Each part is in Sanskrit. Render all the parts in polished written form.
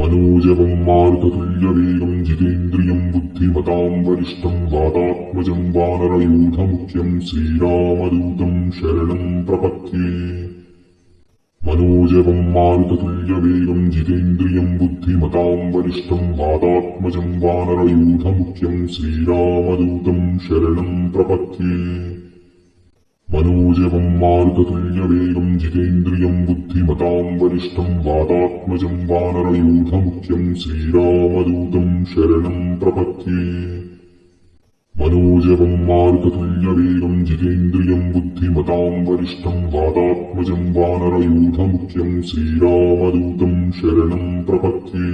मनोजवं मारुततुल्यवेगं जितेन्द्रियं बुद्धिमतां वरिष्ठं वातात्मजं वानरयूथमुख्यं श्रीरामदूतं शरणं प्रपद्ये। मनोजवं मारुततुल्यवेगं जितेन्द्रियं बुद्धिमतां वरिष्ठं वातात्मजं वानरयूथमुख्यं श्रीरामदूतं शरणं प्रपद्ये। मनोजवं मारुततुल्यवेगं जितेन्द्रियं बुद्धिमतां वरिष्ठं वातात्मजं वानरयूथमुख्यं श्रीरामदूतं शरणं प्रपद्ये। मनोजवं मारुततुल्यवेगं जितेन्द्रियं बुद्धिमतां वरिष्ठं वातात्मजं वानरयूथमुख्यं श्रीरामदूतं शरणं प्रपद्ये।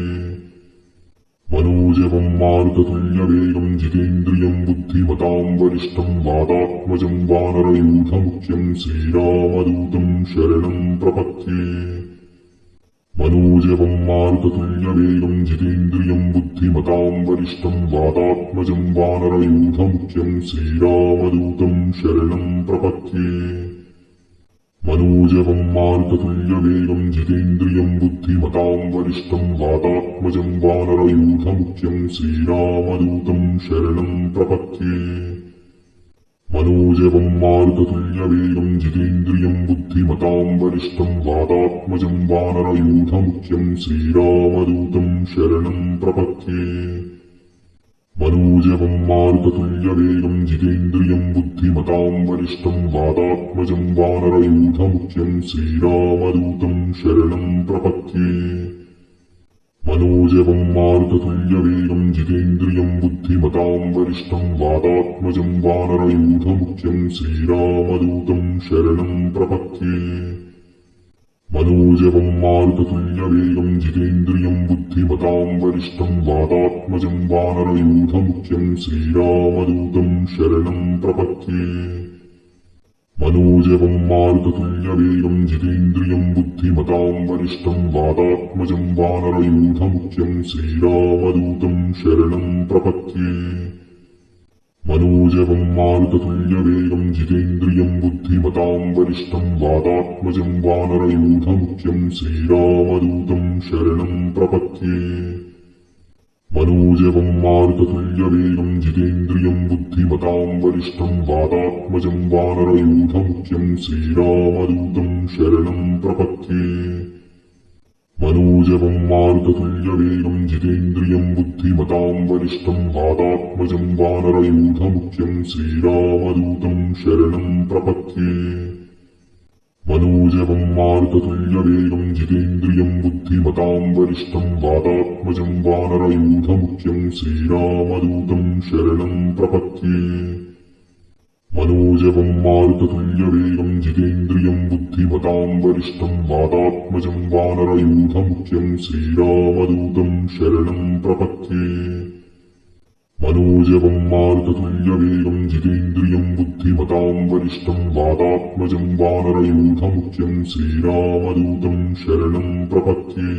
मनोजवं मारुततुल्यवेगं जितेन्द्रियं बुद्धिमतां वरिष्ठं वातात्मजं वानरयूथमुख्यं श्रीरामदूतं शरणं प्रपद्ये। मनोजवं मारुततुल्यवेगं जितेन्द्रियं बुद्धिमतां वरिष्ठं वातात्मजं वानरयूथमुख्यं श्रीरामदूतं शरणं प्रपद्ये। मनोजवं मारुततुल्यवेगं जितेन्द्रियं बुद्धिमतां वरिष्ठं वातात्मजं वानरयूथमुख्यं श्रीरामदूतं शरणं प्रपद्ये। मनोजवं मारुततुल्यवेगं जितेन्द्रियं बुद्धिमतां वरिष्ठं वातात्मजं वानरयूथमुख्यं श्रीरामदूतं शरणं प्रपद्ये। मनोजवं मारुततुल्यवेगं जितेन्द्रियं बुद्धिमतां वरिष्ठं वातात्मजं वानरयूथमुख्यं श्रीरामदूतं शरणं प्रपद्ये। मनोजवं मारुततुल्यवेगं जितेन्द्रियं बुद्धिमतां वरिष्ठं वातात्मजं वानरयूथमुख्यं श्रीरामदूतं शरणं प्रपद्ये। मनोजवं मारुततुल्यवेगं जितेन्द्रियं बुद्धिमतां वरिष्ठं वातात्मजं वानरयूथमुख्यं श्रीरामदूतं शरणं प्रपद्ये। मनोजवं मारुततुल्यवेगं जितेन्द्रियं बुद्धिमतां वरिष्ठं वातात्मजं वानरयूथमुख्यं श्रीरामदूतं शरणं प्रपद्ये। मनोजवं मारुततुल्यवेगं जितेन्द्रियं बुद्धिमतां वरिष्ठं वातात्मजं वानरयूथमुख्यं श्रीरामदूतं शरणं प्रपद्ये। मनोजवं मारुततुल्यवेगं जितेन्द्रियं बुद्धिमतां वरिष्ठं वातात्मजं वानरयूथमुख्यं श्रीरामदूतं शरणं प्रपद्ये। मनोजवं मारुततुल्यवेगं जितेन्द्रियं बुद्धिमतां वरिष्ठं वातात्मजं वानरयूथमुख्यं श्रीरामदूतं शरणं प्रपद्ये। मनोजवं मारुततुल्यवेगं जितेन्द्रियं बुद्धिमतां वरिष्ठं वातात्मजं वानरयूथमुख्यं श्रीरामदूतं शरणं प्रपद्ये। मनोजवं मारुततुल्यवेगं जितेन्द्रियं बुद्धिमतां वरिष्ठं वातात्मजं वानरयूथमुख्यं श्रीरामदूतं शरणं प्रपद्ये। मनोजवं मारुततुल्यवेगं जितेन्द्रियं बुद्धिमतां वरिष्ठं वातात्मजं वानरयूथमुख्यं श्रीरामदूतं शरणं प्रपद्ये।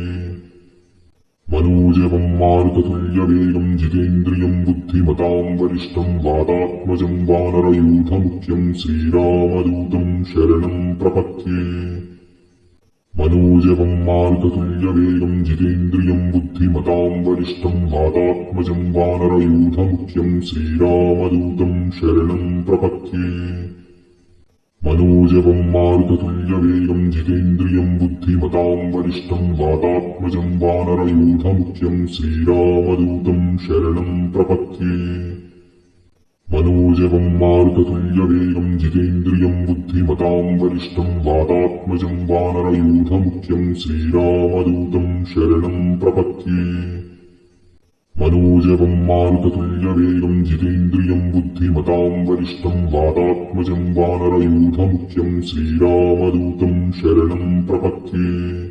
मनोजवं मारुततुल्यवेगं जितेन्द्रियं बुद्धिमतां वरिष्ठं वातात्मजं वानरयूथमुख्यं श्रीरामदूतं शरणं प्रपद्ये। मनोजवं मारुततुल्यवेगं जितेन्द्रियं बुद्धिमतां वरिष्ठं वातात्मजं वानरयूथमुख्यं श्रीरामदूतं शरणं प्रपद्ये। मनोजवं मारुततुल्यवेगं जितेन्द्रियं बुद्धिमतां वरिष्ठं वातात्मजं वानरयूथमुख्यं श्रीरामदूतं शरणं प्रपद्ये। मनोजवं मारुततुल्यवेगं जितेन्द्रियं बुद्धिमतां वरिष्ठं वातात्मजं वानरयूथमुख्यं श्रीरामदूतं शरणं प्रपद्ये। मनोजवं मारुततुल्यवेगं जितेन्द्रियं बुद्धिमतां वरिष्ठं वातात्मजं वानरयूथमुख्यं श्रीरामदूतं शरणं प्रपद्ये।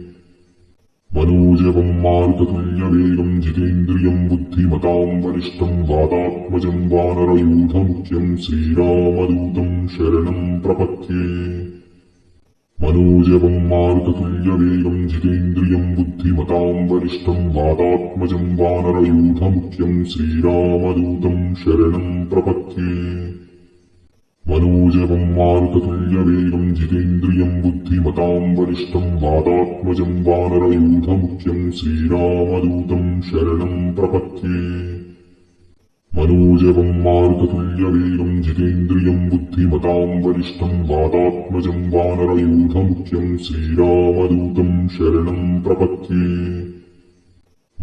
मनोजवं मारुततुल्यवेगं जितेन्द्रियं बुद्धिमतां वरिष्ठं वातात्मजं वानरयूथमुख्यं श्रीरामदूतं शरणं प्रपद्ये। मनोजवं मारुततुल्यवेगं जितेन्द्रियं बुद्धिमतां वरिष्ठं वातात्मजं वानरयूथमुख्यं श्रीरामदूतं शरणं प्रपद्ये। मनोजवं मारुततुल्यवेगं जितेन्द्रियं बुद्धिमतां वरिष्ठं वातात्मजं वानरयूथमुख्यं श्रीरामदूतं शरणं प्रपद्ये। मनोजवं मारुततुल्यवेगं जितेन्द्रियं बुद्धिमतां वरिष्ठं वातात्मजं वानरयूथमुख्यं श्रीरामदूतं शरणं प्रपद्ये।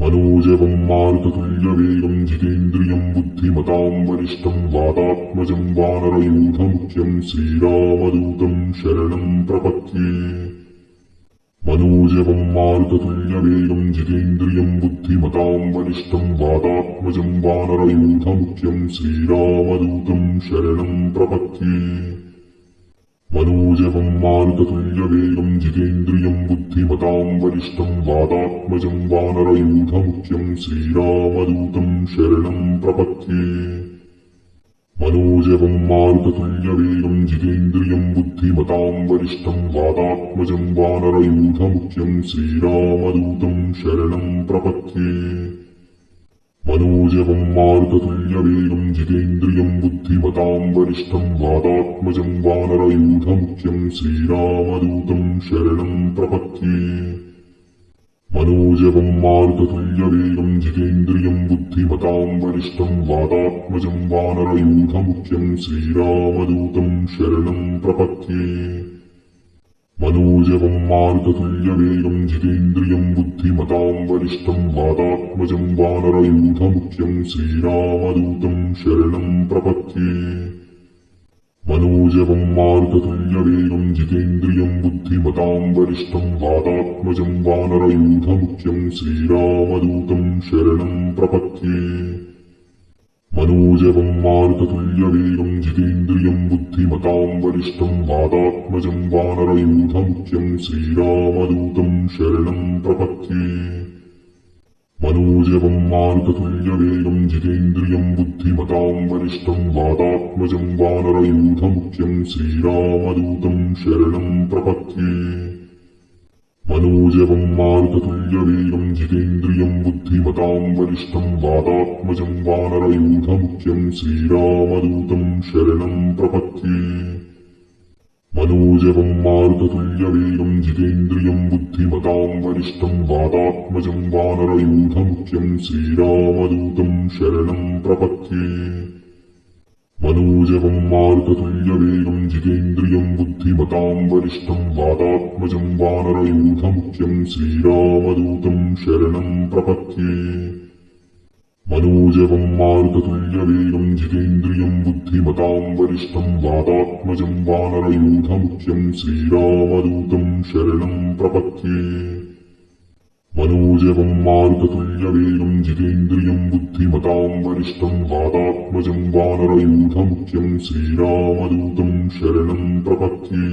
मनोजवं मारुततुल्यवेगं जितेन्द्रियं बुद्धिमतां वरिष्ठं वातात्मजं वानरयूथमुख्यं श्रीरामदूतं शरणं प्रपद्ये। मनोजवं मारुततुल्यवेगं जितेन्द्रियं बुद्धिमतां वरिष्ठं वातात्मजं वानरयूथमुख्यं श्रीरामदूतं शरणं प्रपद्ये। मनोजवं मारुततुल्यवेगं जितेन्द्रियं बुद्धिमतां वरिष्ठं वातात्मजं वानरयूथमुख्यं श्रीरामदूतं शरणं प्रपद्ये। मनोजवं मारुततुल्यवेगं जितेन्द्रियं बुद्धिमतां वरिष्ठं वातात्मजं वानरयूथमुख्यं श्रीरामदूतं शरणं प्रपद्ये। मनोजवं मारुततुल्यवेगं जितेन्द्रियं बुद्धिमतां वरिष्ठं वातात्मजं वानरयूथमुख्यं श्रीरामदूतं शरणं प्रपद्ये। मनोजवं मारुततुल्यवेगं जितेन्द्रियं बुद्धिमतां वरिष्ठं वातात्मजं वानरयूथमुख्यं श्रीरामदूतं शरणं प्रपद्ये। मनोजवं मारुततुल्यवेगं जितेन्द्रियं बुद्धिमतां वरिष्ठं वातात्मजं वानरयूथमुख्यं श्रीरामदूतं शरणं प्रपद्ये। मनोजवं मारुततुल्यवेगं जितेन्द्रियं बुद्धिमतां वरिष्ठं वातात्मजं वानरयूथमुख्यं श्रीरामदूतं शरणं प्रपद्ये। मनोजवं मारुततुल्यवेगं जितेन्द्रियं बुद्धिमतां वरिष्ठं वातात्मजं वानरयूथमुख्यं श्रीरामदूतं शरणं प्रपद्ये। मनोजवं मारुततुल्यवेगं जितेन्द्रियं बुद्धिमतां वरिष्ठं वातात्मजं वानरयूथमुख्यं श्रीरामदूतं शरणं प्रपद्ये। मनोजवं मारुततुल्यवेगं जितेन्द्रियं बुद्धिमतां वरिष्ठं वातात्मजं वानरयूथमुख्यं श्रीरामदूतं शरणं प्रपद्ये। मनोजवं मारुततुल्यवेगं जितेन्द्रियं बुद्धिमतां वरिष्ठं वातात्मजं वानरयूथमुख्यं श्रीरामदूतं शरणं प्रपद्ये। मनोजवं मारुततुल्यवेगं जितेन्द्रियं बुद्धिमतां वरिष्ठं वातात्मजं वानरयूथमुख्यं श्रीरामदूतं शरणं प्रपद्ये। मनोजवं मारुततुल्यवेगं जितेन्द्रियं बुद्धिमतां वरिष्ठं वातात्मजं वानरयूथमुख्यं श्रीरामदूतं शरणं प्रपद्ये। मनोजवं मारुततुल्यवेगं जितेन्द्रियं बुद्धिमतां वरिष्ठं वातात्मजं वानरयूथमुख्यं श्रीरामदूतं शरणं प्रपद्ये।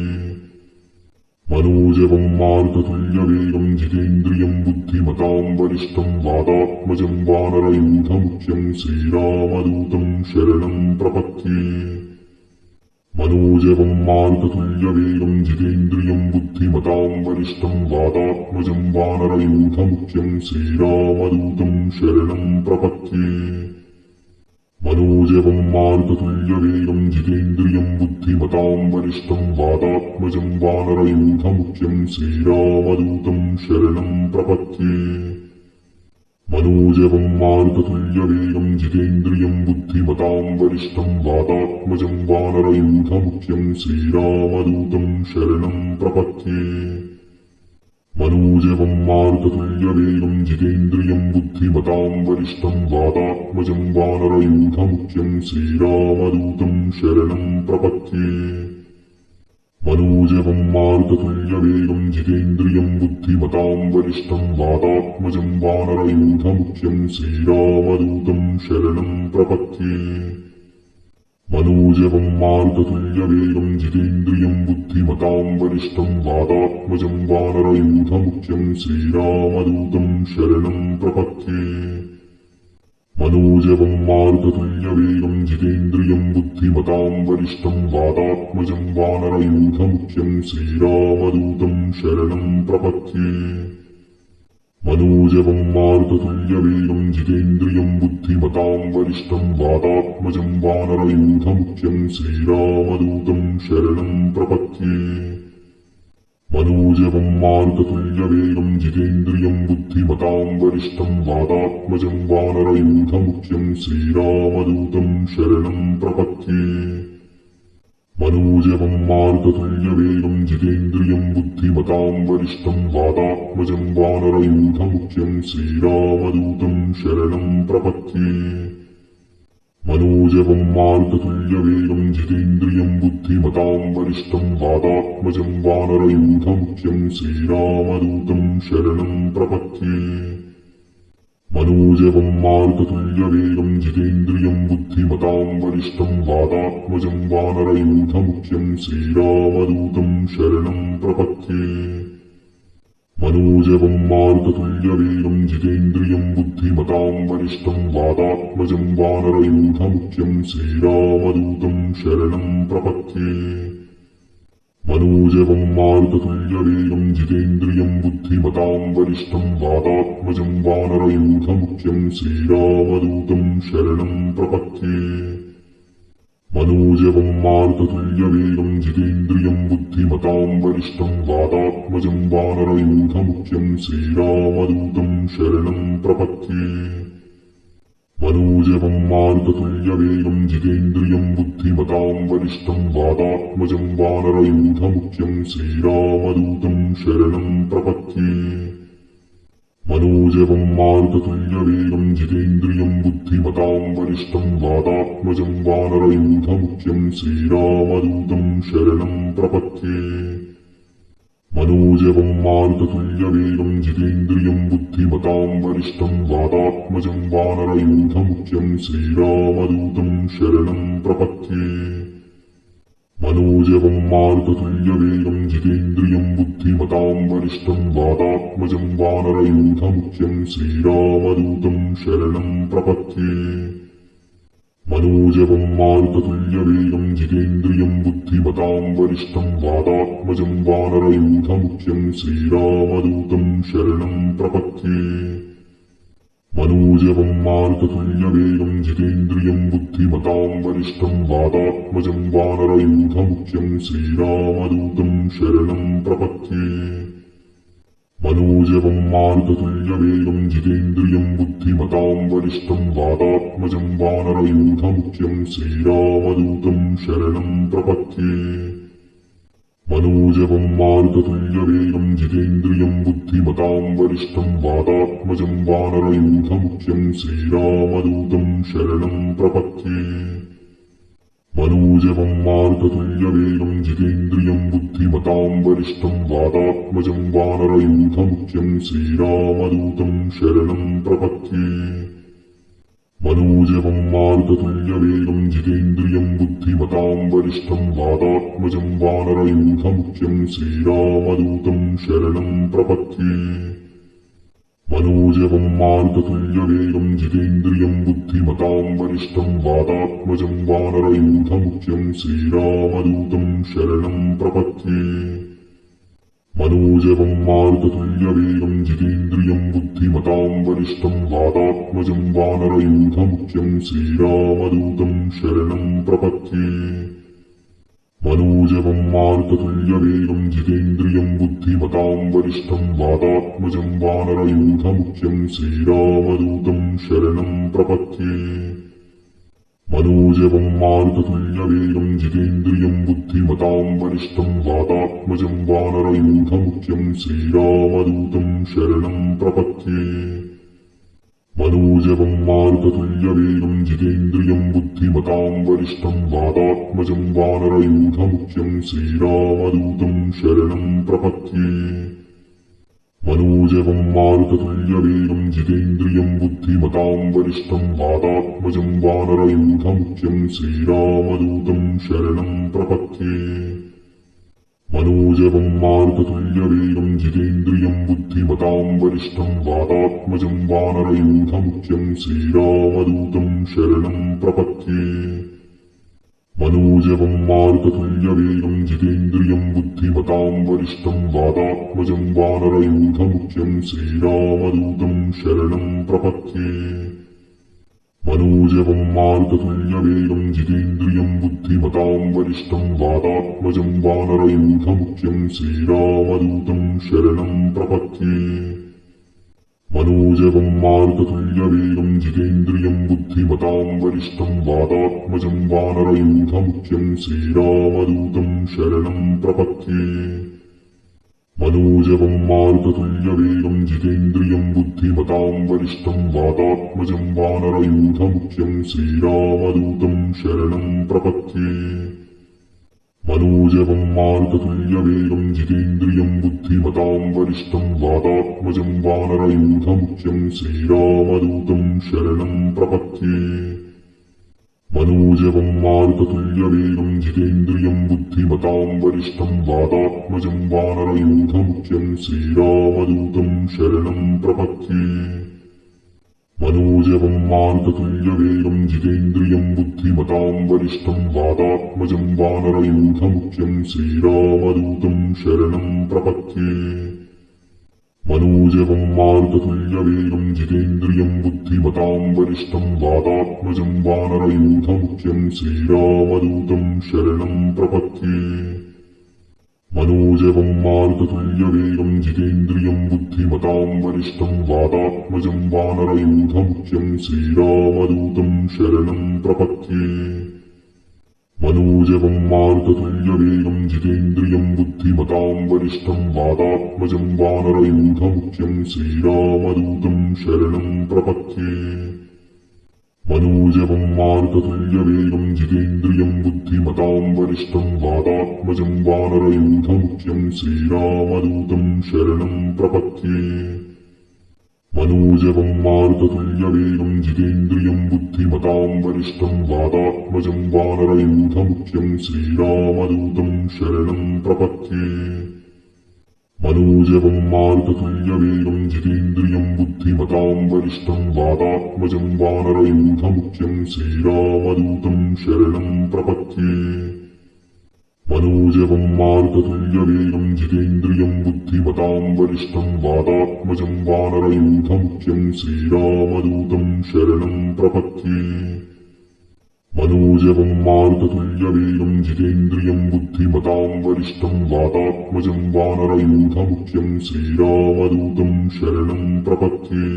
मनोजवं मारुततुल्यवेगं जितेन्द्रियं बुद्धिमतां वरिष्ठं वातात्मजं वानरयूथमुख्यं श्रीरामदूतं शरणं प्रपद्ये। मनोजवं मारुततुल्यवेगं जितेन्द्रियं बुद्धिमतां वरिष्ठं वातात्मजं वानरयूथमुख्यं श्रीरामदूतं शरणं प्रपद्ये। मनोजवं मारुततुल्यवेगं जितेन्द्रियं बुद्धिमतां वरिष्ठं वातात्मजं वानरयूथमुख्यं श्रीरामदूतं शरणं प्रपद्ये। मनोजवं मारुततुल्यवेगं जितेन्द्रियं बुद्धिमतां वरिष्ठं वातात्मजं वानरयूथमुख्यं श्रीरामदूतं शरणं प्रपद्ये। मनोजवं मारुततुल्यवेगं जितेन्द्रियं बुद्धिमतां वरिष्ठं वातात्मजं वानरयूथमुख्यं श्रीरामदूतं शरणं प्रपद्ये। मनोजवं मारुततुल्यवेगं जितेन्द्रियं बुद्धिमतां वरिष्ठं वातात्मजं वानरयूथमुख्यं श्रीरामदूतं शरणं प्रपद्ये। मनोजवं मारुततुल्यवेगं जितेन्द्रियं बुद्धिमतां वरिष्ठं वातात्मजं वानरयूथमुख्यं श्रीरामदूतं शरणं प्रपद्ये। मनोजवं मारुततुल्यवेगं जितेन्द्रियं बुद्धिमतां वरिष्ठं वातात्मजं वानरयूथमुख्यं श्रीरामदूतं शरणं प्रपद्ये। मनोजवं मारुततुल्यवेगं जितेन्द्रियं बुद्धिमतां वरिष्ठं वातात्मजं वानरयूथमुख्यं श्रीरामदूतं शरणं प्रपद्ये। मनोजवं मारुततुल्यवेगं जितेन्द्रियं बुद्धिमतां वरिष्ठं वातात्मजं वानरयूथमुख्यं श्रीरामदूतं शरणं प्रपद्ये। मनोजवं मारुततुल्यवेगं जितेन्द्रियं बुद्धिमतां वरिष्ठं वातात्मजं वानरयूथमुख्यं श्रीरामदूतं शरणं प्रपद्ये। मनोजवं मारुततुल्यवेगं जितेन्द्रियं बुद्धिमतां वरिष्ठं वातात्मजं वानरयूथमुख्यं श्रीरामदूतं शरणं प्रपद्ये। मनोजवं मारुततुल्यवेगं जितेन्द्रियं बुद्धिमतां वरिष्ठं वातात्मजं वानरयूथमुख्यं श्रीरामदूतं शरणं प्रपद्ये। मनोजवं मारुततुल्यवेगं जितेन्द्रियं बुद्धिमतां वरिष्ठं वातात्मजं वानरयूथमुख्यं श्रीरामदूतं शरणं प्रपद्ये। मनोजवं मारुततुल्यवेगं जितेन्द्रियं बुद्धिमतां वरिष्ठं वातात्मजं वानरयूथमुख्यं श्रीरामदूतं शरणं प्रपद्ये। मनोजवं मारुततुल्यवेगं जितेन्द्रियं बुद्धिमतां वरिष्ठं वातात्मजं वानरयूथमुख्यं श्रीरामदूतं शरणं प्रपद्ये। मनोजवं मारुततुल्यवेगं जितेन्द्रियं बुद्धिमतां वरिष्ठं वातात्मजं वानरयूथमुख्यं श्रीरामदूतं शरणं प्रपद्ये। मनोजवं मारुततुल्यवेगं जितेन्द्रियं बुद्धिमतां वरिष्ठं वातात्मजं वानरयूथमुख्यं श्रीरामदूतं शरणं प्रपद्ये। मनोजवं मारुततुल्यवेगं जितेन्द्रियं बुद्धिमतां वरिष्ठं वातात्मजं वानरयूथमुख्यं श्रीरामदूतं शरणं प्रपद्ये। मनोजवं मारुततुल्यवेगं जितेन्द्रियं बुद्धिमतां वरिष्ठं वातात्मजं वानरयूथमुख्यं श्रीरामदूतं शरणं प्रपद्ये। मनोजवं मारुततुल्यवेगं जितेन्द्रियं बुद्धिमतां वरिष्ठं वातात्मजं वानरयूथमुख्यं श्रीरामदूतं शरणं प्रपद्ये। मनोजवं मारुततुल्यवेगं जितेन्द्रियं बुद्धिमतां वरिष्ठं वातात्मजं वानरयूथमुख्यं श्रीरामदूतं शरणं प्रपद्ये। मनोजवं मारुततुल्यवेगं जितेन्द्रियं बुद्धिमतां वरिष्ठं वातात्मजं वानरयूथमुख्यं श्रीरामदूतं शरणं प्रपद्ये। मनोजवं मारुततुल्यवेगं जितेन्द्रियं बुद्धिमतां वरिष्ठं वातात्मजं वानरयूथमुख्यं श्रीरामदूतं शरणं प्रपद्ये। मनोजवं मारुततुल्यवेगं जितेन्द्रियं बुद्धिमतां वरिष्ठं वातात्मजं वानरयूथमुख्यं श्रीरामदूतं शरणं प्रपद्ये। मनोजवं मारुततुल्यवेगं जितेन्द्रियं बुद्धिमतां वरिष्ठं वातात्मजं वानरयूथमुख्यं श्रीरामदूतं शरणं प्रपद्ये। मनोजवं मारुततुल्यवेगं जितेन्द्रियं बुद्धिमतां वरिष्ठं वातात्मजं वानरयूथमुख्यं श्रीरामदूतं शरणं प्रपद्ये। मनोजवं मारुततुल्यवेगं जितेन्द्रियं बुद्धिमतां वरिष्ठं वातात्मजं वानरयूथमुख्यं श्रीरामदूतं शरणं प्रपद्ये। मनोजवं मारुततुल्यवेगं जितेन्द्रियं बुद्धिमतां वरिष्ठं वातात्मजं वानरयूथमुख्यं श्रीरामदूतं शरणं प्रपद्ये। मनोजवं मारुततुल्यवेगं जितेन्द्रियं बुद्धिमतां वरिष्ठं वातात्मजं वानरयूथमुख्यं श्रीरामदूतं शरणं प्रपद्ये। मनोजवं मारुततुल्यवेगं जितेन्द्रियं बुद्धिमतां वरिष्ठं वातात्मजं वानरयूथमुख्यं श्रीरामदूतं शरणं प्रपद्ये। मनोजवं मारुततुल्यवेगं जितेन्द्रियं बुद्धिमतां वरिष्ठं वातात्मजं वानरयूथमुख्यं श्रीरामदूतं शरणं प्रपद्ये। मनोजवं मारुततुल्यवेगं जितेन्द्रियं बुद्धिमतां वरिष्ठं वातात्मजं वानरयूथमुख्यं श्रीरामदूतं शरणं प्रपद्ये। मनोजवं मारुततुल्यवेगं जितेन्द्रियं बुद्धिमतां वरिष्ठं वातात्मजं वानरयूथमुख्यं श्रीरामदूतं शरणं प्रपद्ये। मनोजवं मारुततुल्यवेगं जितेन्द्रियं बुद्धिमतां वरिष्ठं वातात्मजं वानरयूथमुख्यं श्रीरामदूतं शरणं प्रपद्ये। मनोजवं मारुततुल्यवेगं जितेन्द्रियं बुद्धिमतां वरिष्ठं वातात्मजं वानरयूथमुख्यं श्रीरामदूतं शरणं प्रपद्ये। मनोजवं मारुततुल्यवेगं जितेन्द्रियं बुद्धिमतां वरिष्ठं वातात्मजं वानरयूथमुख्यं श्रीरामदूतं शरणं प्रपद्ये। मनोजवं मारुततुल्यवेगं जितेन्द्रियं बुद्धिमतां वरिष्ठं वातात्मजं वानरयूथमुख्यं श्रीरामदूतं शरणं प्रपद्ये। मनोजवं मारुततुल्यवेगं जितेन्द्रियं बुद्धिमतां वरिष्ठं वातात्मजं वानरयूथमुख्यं श्रीरामदूतं शरणं प्रपद्ये। मनोजवं मारुततुल्यवेगं जितेन्द्रियं बुद्धिमतां वरिष्ठं वातात्मजं वानरयूथमुख्यं श्रीरामदूतं शरणं प्रपद्ये। मनोजवं मारुततुल्यवेगं जितेन्द्रियं बुद्धिमतां वरिष्ठं वातात्मजं वानरयूथमुख्यं श्रीरामदूतं शरणं प्रपद्ये। मनोजवं मारुततुल्यवेगं जितेन्द्रियं बुद्धिमतां वरिष्ठं वातात्मजं वानरयूथमुख्यं श्रीरामदूतं शरणं प्रपद्ये। मनोजवं मारुततुल्यवेगं जितेन्द्रियं बुद्धिमतां वरिष्ठं वातात्मजं वानरयूथमुख्यं श्रीरामदूतं शरणं प्रपद्ये। मनोजवं मारुततुल्यवेगं जितेन्द्रियं बुद्धिमतां वरिष्ठं वातात्मजं वानरयूथमुख्यं श्रीरामदूतं शरणं प्रपद्ये। मनोजवं मारुततुल्यवेगं जितेन्द्रियं बुद्धिमतां वरिष्ठं वातात्मजं वानरयूथमुख्यं श्रीरामदूतं शरणं प्रपद्ये। मनोजवं मारुततुल्यवेगं जितेन्द्रियं बुद्धिमतां वरिष्ठं वातात्मजं वानरयूथमुख्यं श्रीरामदूतं शरणं प्रपद्ये। मनोजवं मारुततुल्यवेगं जितेन्द्रियं बुद्धिमतां वरिष्ठं वातात्मजं वानरयूथमुख्यं श्रीरामदूतं शरणं प्रपद्ये। मनोजवं मारुततुल्यवेगं जितेन्द्रियं बुद्धिमतां वरिष्ठं वातात्मजं वानरयूथमुख्यं श्रीरामदूतं शरणं प्रपद्ये।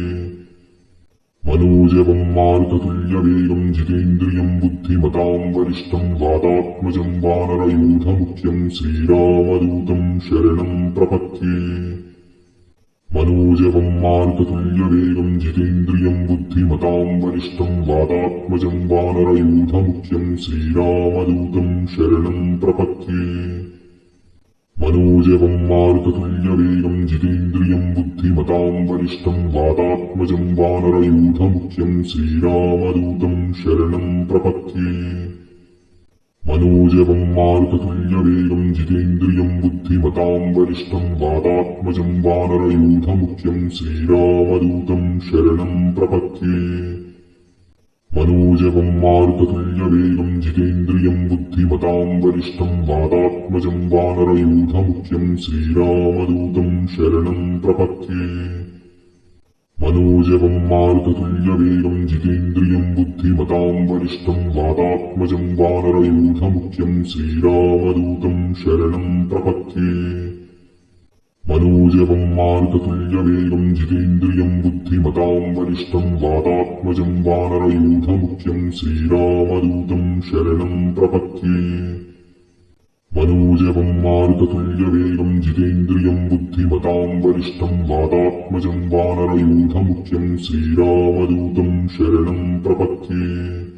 मनोजवं मारुततुल्यवेगं जितेन्द्रियं बुद्धिमतां वरिष्ठं वातात्मजं वानरयूथमुख्यं श्रीरामदूतं शरणं प्रपद्ये। मनोजवं मारुततुल्यवेगं जितेन्द्रियं बुद्धिमतां वरिष्ठं वातात्मजं वानरयूथमुख्यं श्रीरामदूतं शरणं प्रपद्ये। मनोजवं मारुततुल्यवेगं जितेन्द्रियं बुद्धिमतां वरिष्ठं वातात्मजं वानरयूथमुख्यं श्रीरामदूतं शरणं प्रपद्ये। मनोजवं मारुततुल्यवेगं जितेन्द्रियं बुद्धिमतां वरिष्ठं वातात्मजं वानरयूथमुख्यं श्रीरामदूतं शरणं प्रपद्ये। मनोजवं मारुततुल्यवेगं जितेन्द्रियं बुद्धिमतां वरिष्ठं वातात्मजं वानरयूथमुख्यं श्रीरामदूतं शरणं प्रपद्ये। मनोजवं मारुततुल्यवेगं जितेन्द्रियं बुद्धिमतां वरिष्ठं वातात्मजं वानरयूथमुख्यं श्रीरामदूतं शरणं प्रपद्ये। मनोजवं मारुततुल्यवेगं जितेन्द्रियं बुद्धिमतां वरिष्ठं वातात्मजं वानरयूथमुख्यं श्रीरामदूतं शरणं प्रपद्ये। मनोजवं मारुततुल्यवेगं जितेन्द्रियं बुद्धिमतां वरिष्ठं वातात्मजं वानरयूथमुख्यं श्रीरामदूतं शरणं प्रपद्ये।